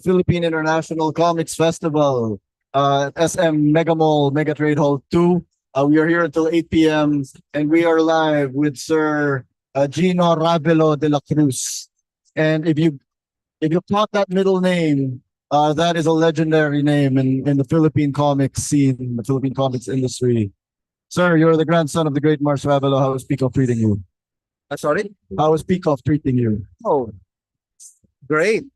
Philippine International Comics Festival, SM Mega Mall, Mega Trade Hall 2. We are here until 8 p.m. and we are live with Sir Gino Ravelo de la Cruz. And if you caught that middle name, that is a legendary name in the Philippine comics scene, the Philippine comics industry. Sir, you're the grandson of the great Mars Ravelo. How is PICOF treating you? Sorry? How is PICOF treating you? Oh, great.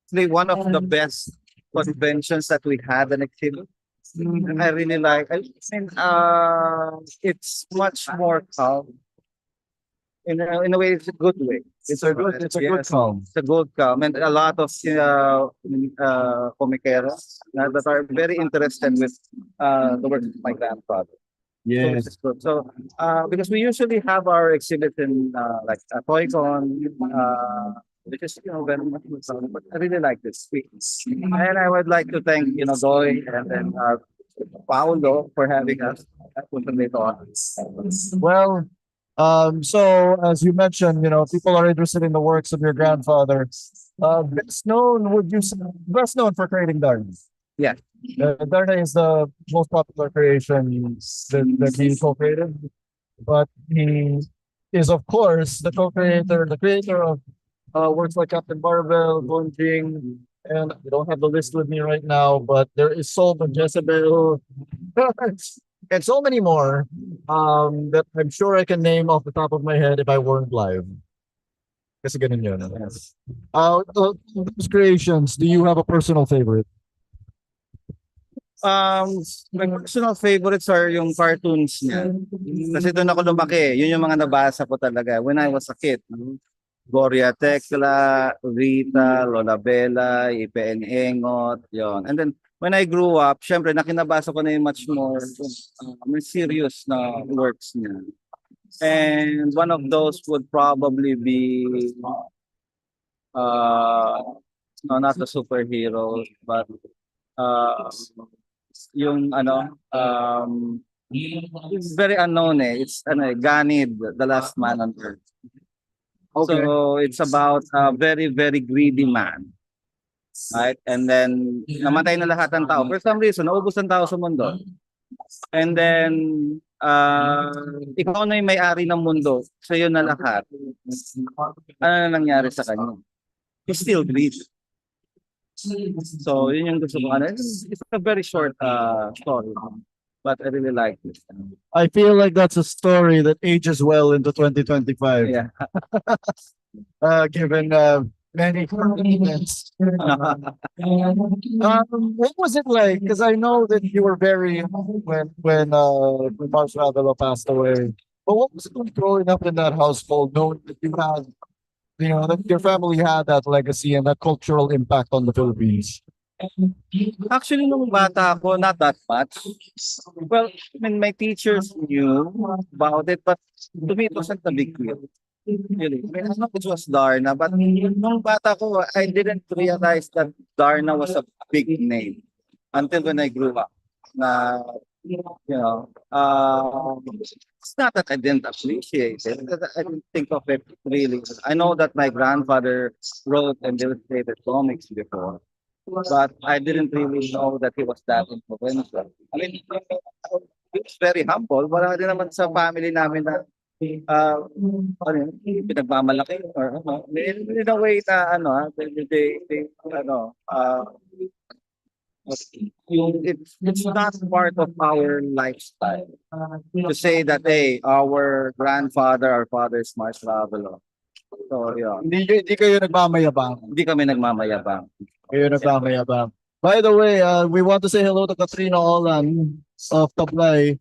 Actually, one of the best conventions that we had and exhibit. I really like. I mean, it's much more calm. In a way, it's a good way. It's a good film. It's a good calm, and a lot of comiqueros that are very interested with the work of my grandfather. So Yes. it's good. So because we usually have our exhibit in like a Toycon, which is very much fun. But I really like this week. And I would like to thank Doy and then Paolo for having us at later on. Well, so as you mentioned, people are interested in the works of your grandfather. Best known for creating Darna? Yeah. Darna is the most popular creation that he co-created, but he is of course the creator of works like Captain Marvel, Bunjing, and I don't have the list with me right now, but there is Soul of Jezebel, and so many more that I'm sure I can name off the top of my head if I weren't live. Kasi ganun yun. Yes. Those creations, do you have a personal favorite? My personal favorites are yung cartoons niya. Kasi doon ako lumaki. Yun yung mga nabasa ko talaga when I was a kid. Gloria Tecla, Rita, Lola Bella, Ipe and Engot, yon. And then when I grew up, syempre nakinabasa ko na yung much more serious na works niya. And one of those would probably be no, not the superhero, but yung it's very unknown It's Ganid, the last man on earth. Okay. So it's about a very, very greedy man. Right? And then, namatay na lahat ng tao. For some reason, naubos ang tao sa mundo. And then, ikaw na yung may-ari ng mundo. Sa'yo na lahat. Ano na nangyari sa kanya? He still greedy. So, yun yung gusto ko. It's a very short story. But I really like it. I feel like that's a story that ages well into 2025. Yeah. Given many events. What was it like? Because I know that you were very when Mars Ravelo passed away. But what was it like growing up in that household, knowing that that your family had that legacy and that cultural impact on the Philippines? Actually, nung bata ako, not that much. Well, I mean, my teachers knew about it, but to me, it wasn't a big deal. Really. I mean, I know it was Darna, but nung bata ko, I didn't realize that Darna was a big name until when I grew up. It's not that I didn't appreciate it, that I didn't think of it really. I know that my grandfather wrote and illustrated comics before, but I didn't really know that he was that influential. I mean, he was very humble. Wala din naman sa family namin na pinagmamalaki or in a way na it's not part of our lifestyle to say that hey, our father is Mars Ravelo. So yeah, Hindi kayo nagmamayabang. hindi kami nagmamayabang. Kayo nagmamayabang. By the way, we want to say hello to Katrina Olan of Tablay.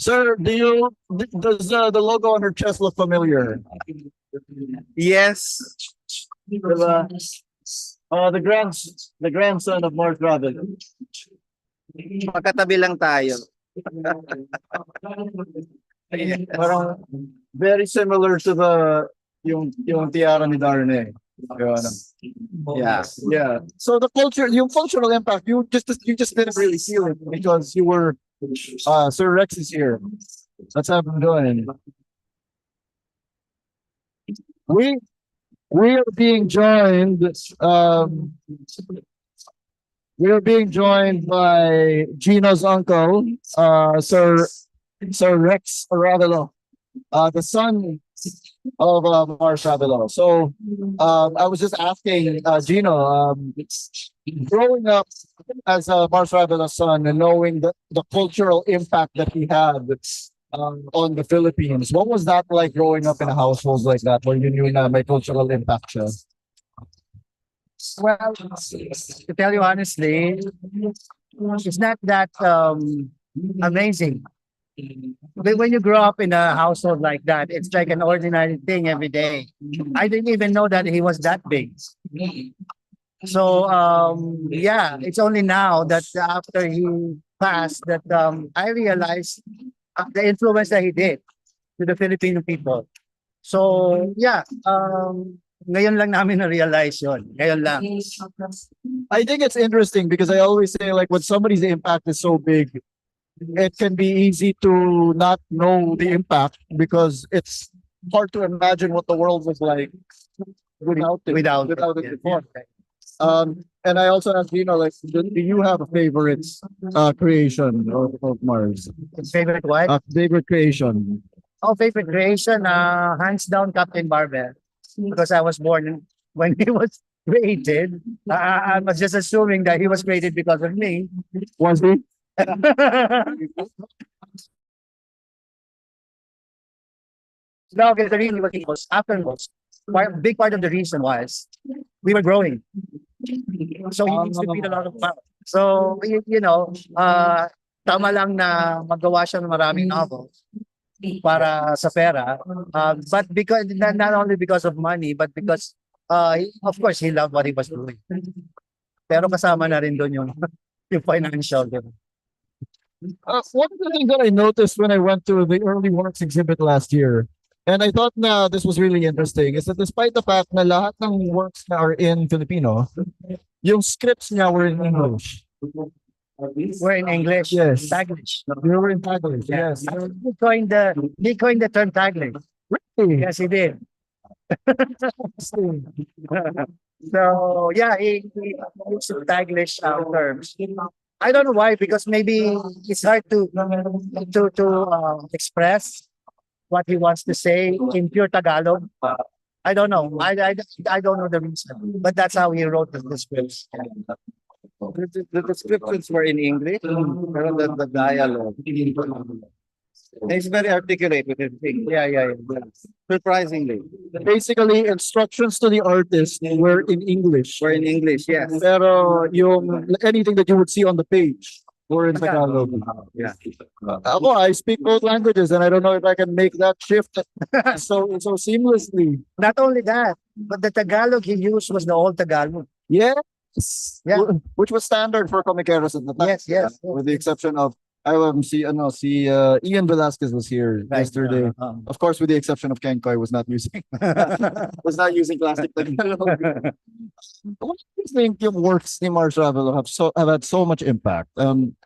Sir, does the logo on her chest look familiar? Yes. Diba? The grandson of Mars Ravelo. Magkatabi lang tayo. Parang very similar to yung tiara ni Darne. Yeah. Yeah. So yung cultural impact, you just didn't really feel it because you were Sir Rex is here. Let's have him doing. we are being joined. Um, we are being joined by Gino's uncle, Sir Rex Ravelos, the son of Mars Ravelos. So I was just asking Gino, growing up as a Mars Ravelos son and knowing the cultural impact that he had on the Philippines, what was that like growing up in a household like that where you knew na may cultural impact siya? Well, to tell you honestly, it's not that amazing. But when you grow up in a household like that, it's like an ordinary thing every day. I didn't even know that he was that big. So yeah, it's only now that after he passed that I realized the influence that he did to the Filipino people. So yeah, ngayon lang namin na-realize yun. Ngayon lang. I think it's interesting because I always say like when somebody's impact is so big, it can be easy to not know the impact because it's hard to imagine what the world was like without it before. And I also asked like, do you have a favorite creation of Mars? Favorite what? Favorite creation. Oh, favorite creation, hands down Captain Barbell. Because I was born when he was created. I was just assuming that he was created because of me. Was he? No, because the reason was afterwards. Big part of the reason was we were growing. So he needs to feed a lot of power. So, tama lang na magawa siya ng maraming novels para sa pera. But because not only because of money, but because of course he loved what he was doing. Pero kasama na rin doon yung yung financial. One of the things that I noticed when I went to the early works exhibit last year, and I thought na this was really interesting, is that despite the fact na lahat ng works na are in Filipino, yung scripts niya were in English. We're in English. Yes. Taglish. They were in Tagalog. Yes. He coined the term Taglish. Really? Yes, he did. So yeah, he used Taglish terms. I don't know why, because maybe it's hard to express what he wants to say in pure Tagalog. I don't know. I don't know the reason, but that's how he wrote the scripts. The descriptions were in English, pero the dialogue. He's very articulate with his thing. Yeah. Surprisingly. Basically, instructions to the artist were in English. Were in English, yes. Pero yung anything that you would see on the page were in Tagalog. Yeah. Ako, I speak both languages and I don't know if I can make that shift so seamlessly. Not only that, but the Tagalog he used was the old Tagalog. Yes. Yeah. Which was standard for comiqueros at the time. Yes. With the exception of Ian Velasquez was here Right. yesterday. Of course, with the exception of Kenkoy was not using classic Tagalog. What do you think yung works ni Mars Ravelo have had so much impact?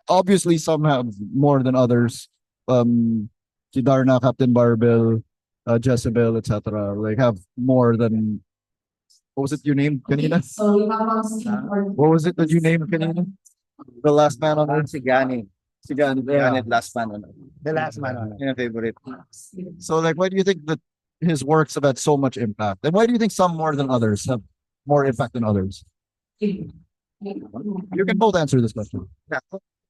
Obviously some have more than others. Si Darna, Captain Barbell, Jezebel, etc. Like have more than. What was it you named kanina? What was it that you named kanina? The last man on earth. Si Gani. Yeah. Gani, last man on earth. The last man. Yung favorite. So, like, why do you think that his works have had so much impact? And why do you think some more than others have more impact than others? You can both answer this question.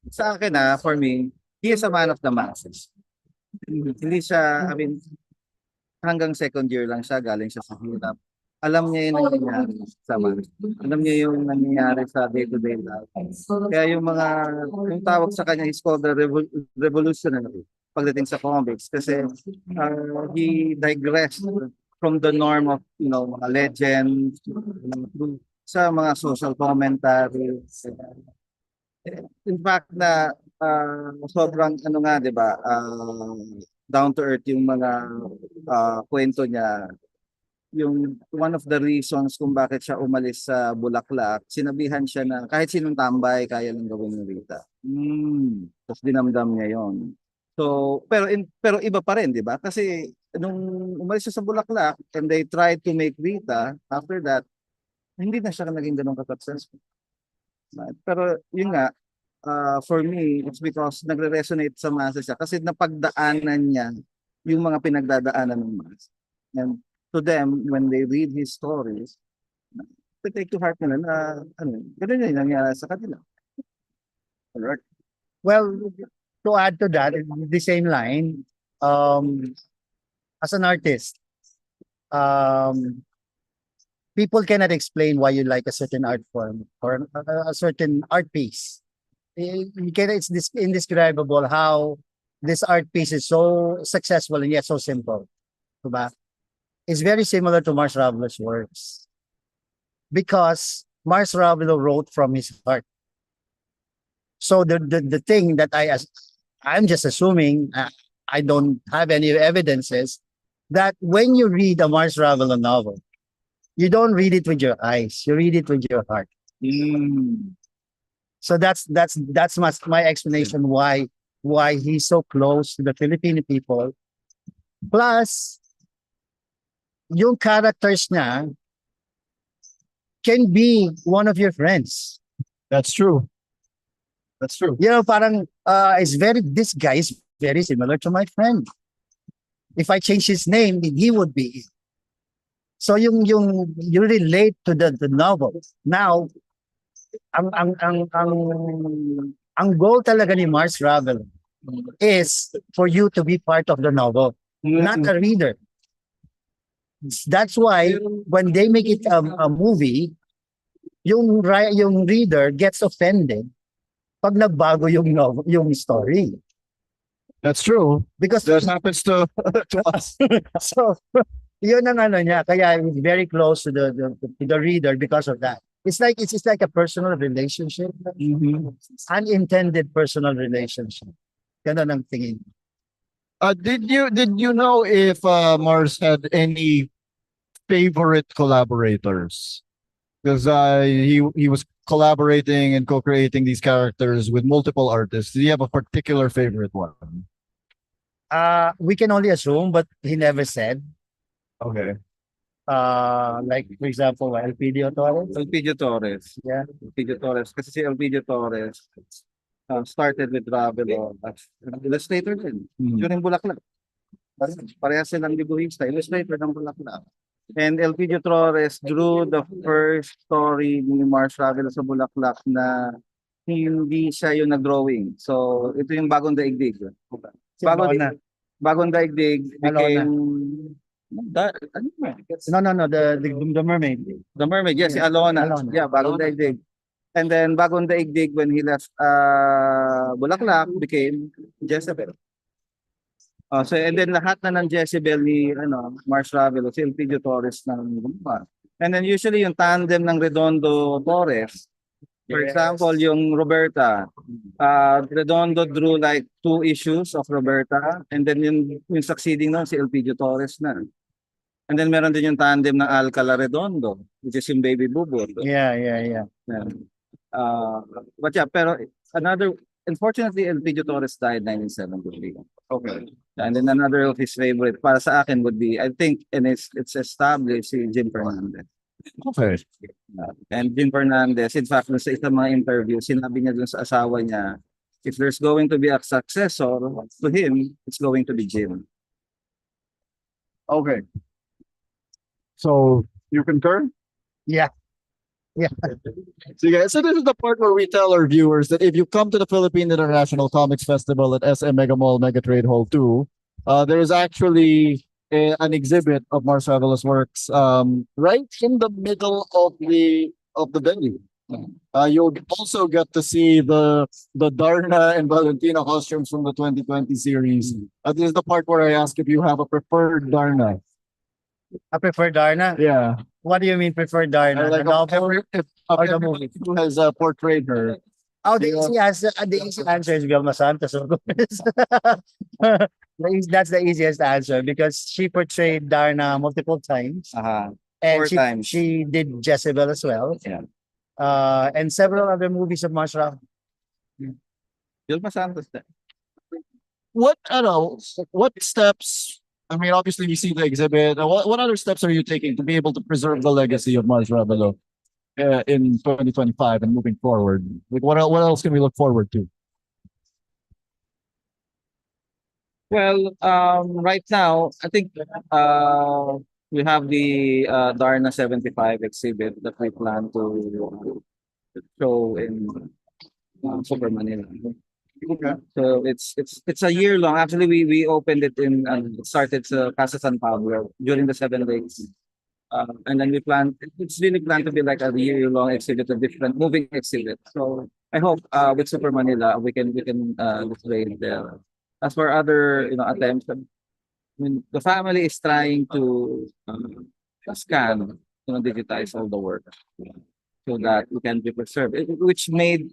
Sa akin for me, he is a man of the masses. Hindi siya, hanggang second year lang siya, galing siya sa hirap. Alam niya yung nangyayari sa mass. Alam niya yung nangyayari sa day-to-day life. Kaya yung tawag sa kanya is called the revolutionary pagdating sa comics. Kasi he digressed from the norm of, mga legends, sa mga social commentaries. In fact, na sobrang di ba, down to earth yung mga kwento niya. Yung one of the reasons kung bakit siya umalis sa Bulaklak, sinabihan siya na kahit sinong tambay, kaya lang gawin ng Rita. Tapos dinamdam niya yon. So, pero iba pa rin, 'di ba? Kasi nung umalis siya sa Bulaklak and they tried to make Rita, after that, hindi na siya naging ganun ka-successful. Pero yun nga, for me, it's because nagre-resonate sa masa siya kasi napagdaanan niya yung mga pinagdadaanan ng masa. And to them, when they read his stories, they take to heart nila na ganun yung nangyari sa kanila. Alright. Well, to add to that, in the same line, as an artist, people cannot explain why you like a certain art form or a certain art piece. It's indescribable how this art piece is so successful and yet so simple. Diba? It's very similar to Mars Ravelos' works because Mars Ravelo wrote from his heart. So the thing that I'm just assuming, I don't have any evidences that when you read a Mars Ravelo novel, you don't read it with your eyes, you read it with your heart. So that's my explanation why he's so close to the Filipino people. Plus, yung characters niya can be one of your friends. That's true. That's true. You know, parang this guy is very similar to my friend. If I change his name, he would be. So you relate to the novel. Now, ang goal talaga ni Mars Ravel is for you to be part of the novel, not a reader. That's why when they make it a movie, yung reader gets offended pag nagbago yung story. That's true. Because That happens to us. so yun ang niya, kaya it's very close to the reader because of that. It's like a personal relationship, unintended personal relationship. Ganun ang tingin. Did you know if Mars had any favorite collaborators? Because he was collaborating and co-creating these characters with multiple artists. Do you have a particular favorite one? We can only assume, but he never said. Okay. Like for example, Elpidio Torres. Elpidio Torres. Yeah. Elpidio Torres. Kasi si Elpidio Torres started with Ravelo as an illustrator din. During Bulaklak. Parehas silang dibuhista, illustrator ng Bulaklak. And Elpidio Torres drew the first story ni Mars Ravelo sa Bulaklak na hindi siya yung nag-drawing. So, ito yung Bagong Daigdig. Bagong Daigdig became... No, the mermaid. The mermaid, yes, si Alona. Yeah, Bagong Daigdig. And then Bagong Daigdig, when he left Bulaklak, became Jezebel. So and then lahat na ng Jezebel ni Mars Ravelo, si Elpidio Torres ng gumawa. And then usually yung tandem ng Redondo Torres, for example, yung Roberta, Redondo drew like 2 issues of Roberta, and then yung succeeding nun si Elpidio Torres na. And then meron din yung tandem ng Alcala Redondo, which is yung Baby Bubur. Yeah. But yeah, pero unfortunately, Elpidio Torres died 1973. Okay. And then another of his favorite, para sa akin, would be, I think, and it's established, si Jim Fernandez. Okay. And Jim Fernandez, in fact, sa isang mga interview, sinabi niya dun sa asawa niya, if there's going to be a successor to him, it's going to be Jim. Okay. So you concur? Yeah. So this is the part where we tell our viewers that if you come to the Philippine International Comics Festival at SM Mega Mall Mega Trade Hall 2, there is actually an exhibit of Mars Ravelo's works right in the middle of the venue. You'll also get to see the Darna and Valentina costumes from the 2020 series. This is the part where I ask if you have a preferred Darna. I prefer Darna. Yeah. What do you mean prefer Darna? Like The novel or the movie movie? who has portrayed her. Oh, the easy answer is Vilma Santos. Of course. That's the easiest answer because she portrayed Darna multiple times. And 4 times. She did Jezebel as well. Yeah. And several other movies of Mars Ravel. Vilma Santos. what I don't know, what steps? I mean, obviously we see the exhibit. What other steps are you taking to be able to preserve the legacy of Mars Ravelo in 2025 and moving forward? Like, what else can we look forward to? Well, right now, I think we have the Darna 75 exhibit that we plan to show in Super Manila. Okay. So it's a year long. Actually, we opened it in it started sa Casa San Pablo during the 7 days. And then we plan. It's really planned to be like a year long exhibit, a different moving exhibit. So I hope with Super Manila we can display it there. As for other attempts, I mean the family is trying to scan, digitize all the work so that we can be preserved, which made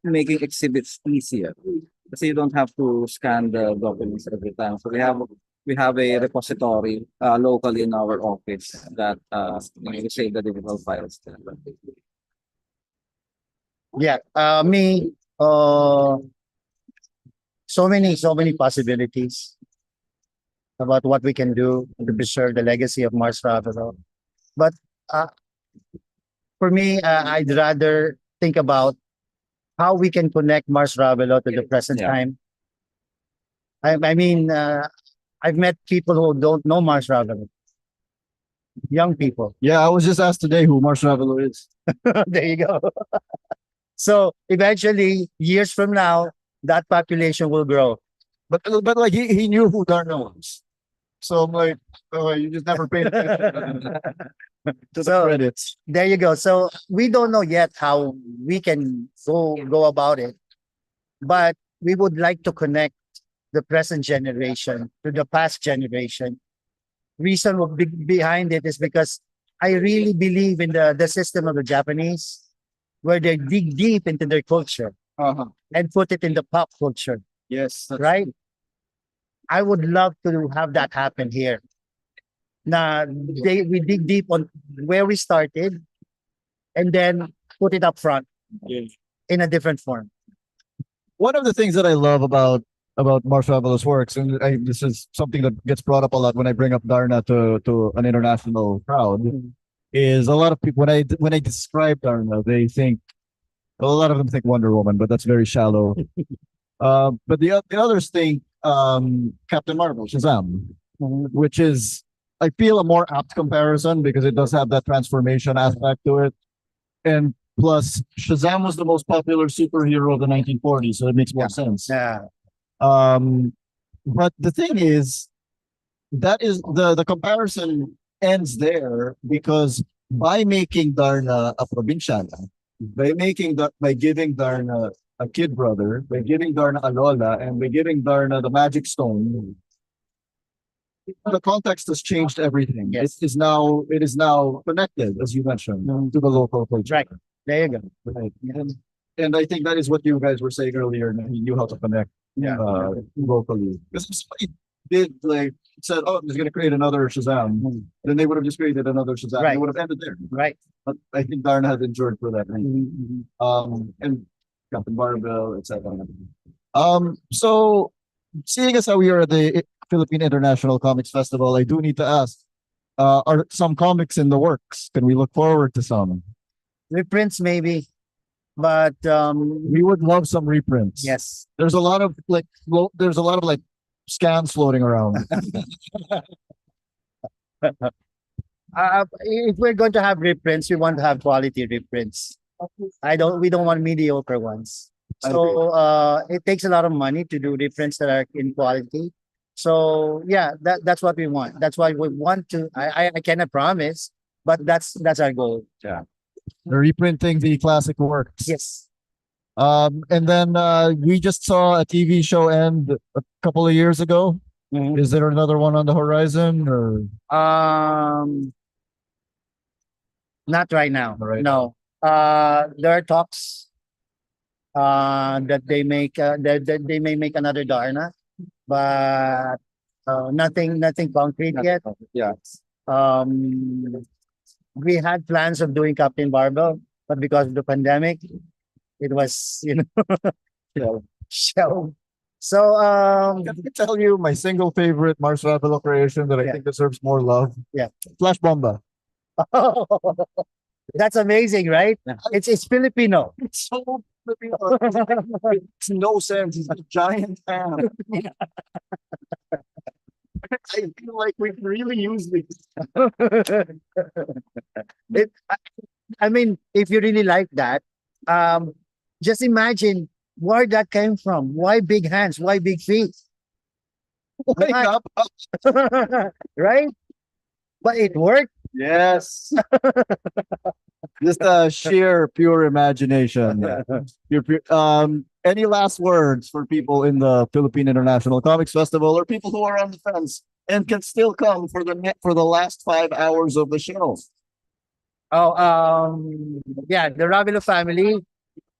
making exhibits easier. Kasi you don't have to scan the documents every time. So we have a repository locally in our office that we save the digital files there. Yeah. Me. So many possibilities about what we can do to preserve the legacy of Mars Ravelo. But uh, for me, I'd rather think about how we can connect Mars Ravelo to the present Yeah. time. I mean, I've met people who don't know Mars Ravelo, young people. Yeah, I was just asked today who Mars Ravelo is. There you go. So eventually, years from now, that population will grow. But like he knew who Darna was. So I'm like, oh, you just never paid attention to the So credits. there you go. So we don't know yet how we can go about it, but we would like to connect the present generation to the past generation. Behind it is because I really believe in the system of the Japanese, where they dig deep into their culture Uh-huh. and put it in the pop culture, Yes. right? I would love to have that happen here. Now, we dig deep on where we started and then put it up front Yeah. in a different form. One of the things that I love about Mars Ravelo's works, and this is something that gets brought up a lot when I bring up Darna to an international crowd, is a lot of people when I describe Darna, they think a lot of them think Wonder Woman, but that's very shallow. But the others think Captain Marvel, Shazam, which is I feel a more apt comparison because it does have that transformation aspect to it, and plus Shazam was the most popular superhero of the 1940s, so it makes more sense. Yeah. But the thing is, that is the comparison ends there because by making Darna a provinciana, by giving Darna a kid brother, by giving Darna a lola, and by giving Darna the magic stone, the context has changed everything. Yes. It is now connected, as you mentioned, to the local culture. Right. There you go. Right. And I think that is what you guys were saying earlier. He knew how to connect locally. Because if somebody did like said, "Oh, I'm just going to create another Shazam," then they would have just created another Shazam. Right. They would have ended there. Right. But I think Darna has endured for that. And Captain Marvel, etc. So seeing as how we are at the Philippine International Comics Festival, I do need to ask: are some comics in the works? Can we look forward to some? Reprints maybe, but We would love some reprints. yes. There's a lot of like scans floating around. If we're going to have reprints, we want to have quality reprints. We don't want mediocre ones. So it takes a lot of money to do reprints that are in quality. So yeah, that's what we want. That's why we want to. I cannot promise, but that's our goal. They're reprinting the classic works. Yes. And then we just saw a TV show end a couple of years ago. Mhm. Is there another one on the horizon or Not right now. Right. No. There are talks that they they may make another Darna, but nothing concrete yet. Yeah. We had plans of doing Captain Barbell, but because of the pandemic, it was shelved. So, Can I tell you my single favorite Mars Ravelo creation that I Yeah. think deserves more love? Yeah. Flash Bomba. that's amazing, right? Yeah. It's Filipino. It's so makes no sense. He's a giant ham. I feel like we can really use this. it, I, I mean, if you really like that, um, just imagine where that came from. Why big hands? Why big feet? Wake Right? up. Right? But it worked. Yes. Just sheer pure imagination. Any last words for people in the Philippine International Comics Festival or people who are on the fence and can still come for the last 5 hours of the show? Oh, yeah, the Ravelo family.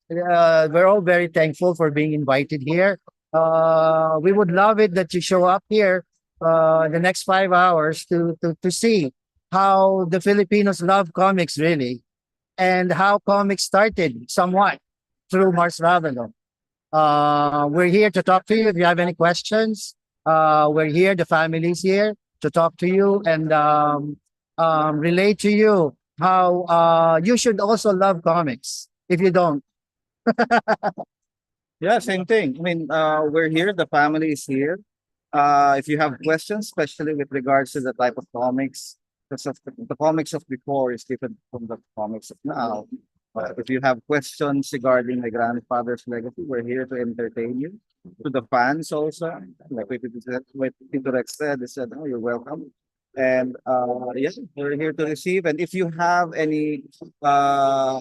We're all very thankful for being invited here. We would love it that you show up here the next 5 hours to see how the Filipinos love comics really and how comics started somewhat through Mars Ravelo. We're here to talk to you if you have any questions. We're here, the family's here to talk to you and relate to you how you should also love comics if you don't. Yeah, same thing. I mean, we're here. The family is here. If you have questions, especially with regards to the type of comics, because of the comics of before is different from the comics of now. If you have questions regarding my grandfather's legacy, we're here to entertain you. To the fans also, like what Tito Rex said, they said, "Oh, you're welcome." And yeah, we're here to receive. And if you have any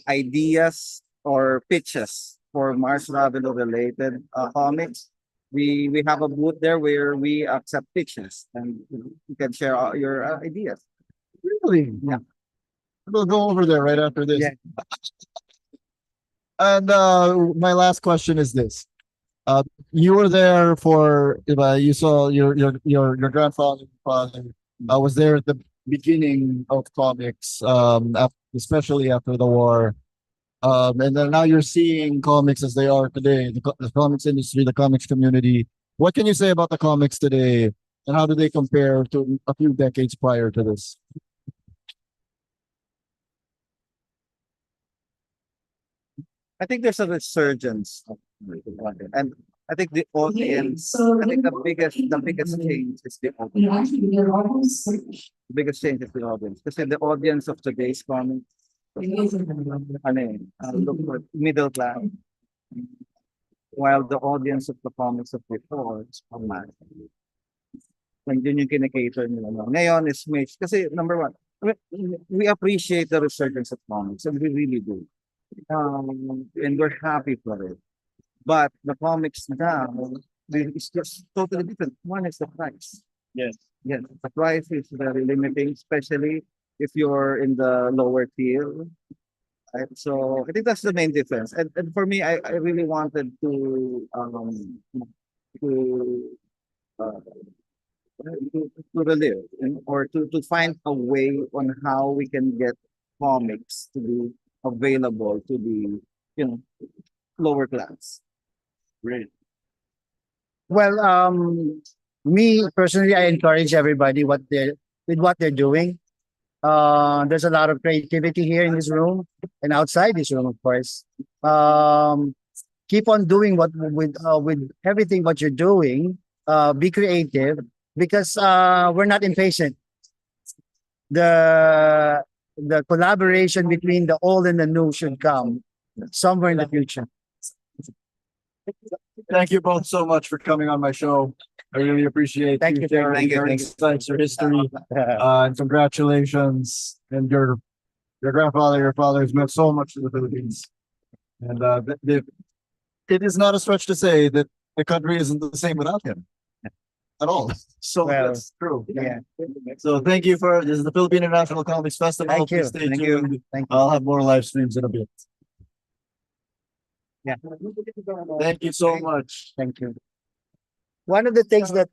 ideas or pitches for Mars Ravelo related comics, we have a booth there where we accept pitches and you can share all your ideas. Really? Yeah. We'll go over there right after this. Yeah. And my last question is this. You were there for you saw your grandfather and father was there at the beginning of comics, especially after the war. And then now you're seeing comics as they are today, the comics industry, the comics community. What can you say about the comics today, and how do they compare to a few decades prior to this? I think there's a resurgence of content. And I think the audience, I think the biggest change is the audience. The biggest change is the audience. Kasi the audience of today's comics, look for middle class, while the audience of the comics of before is pang. And yun yung kinikater nila. No? Ngayon is mixed. Kasi number one, we appreciate the resurgence of comics and we really do. And we're happy for it. But the comics now is just totally different. One is the price. Yes. Yes, the price is very limiting, especially if you're in the lower tier. Right? So I think that's the main difference. And for me, I really wanted to uh, to relive or to find a way on how we can get comics to be available to the lower class. Great. Well, me personally, I encourage everybody with what they're doing. There's a lot of creativity here in this room and outside this room, of course. Keep on doing what with everything what you're doing. Be creative because we're not impatient. The collaboration between the old and the new should come somewhere in the future. Thank you both so much for coming on my show. I really appreciate Thank you. sharing Thank you. your Thank you. insights, your history, and congratulations. And your grandfather, your father has meant so much to the Philippines. And it is not a stretch to say that the country isn't the same without him at all. So Well, that's true. Yeah. So thank you this is the Philippine International Comics Festival. Thank you. Please stay Thank you. tuned. Thank you. I'll have more live streams in a bit. Yeah. Thank you so much. Thank you. One of the things that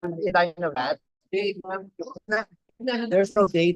in line of that, there's no date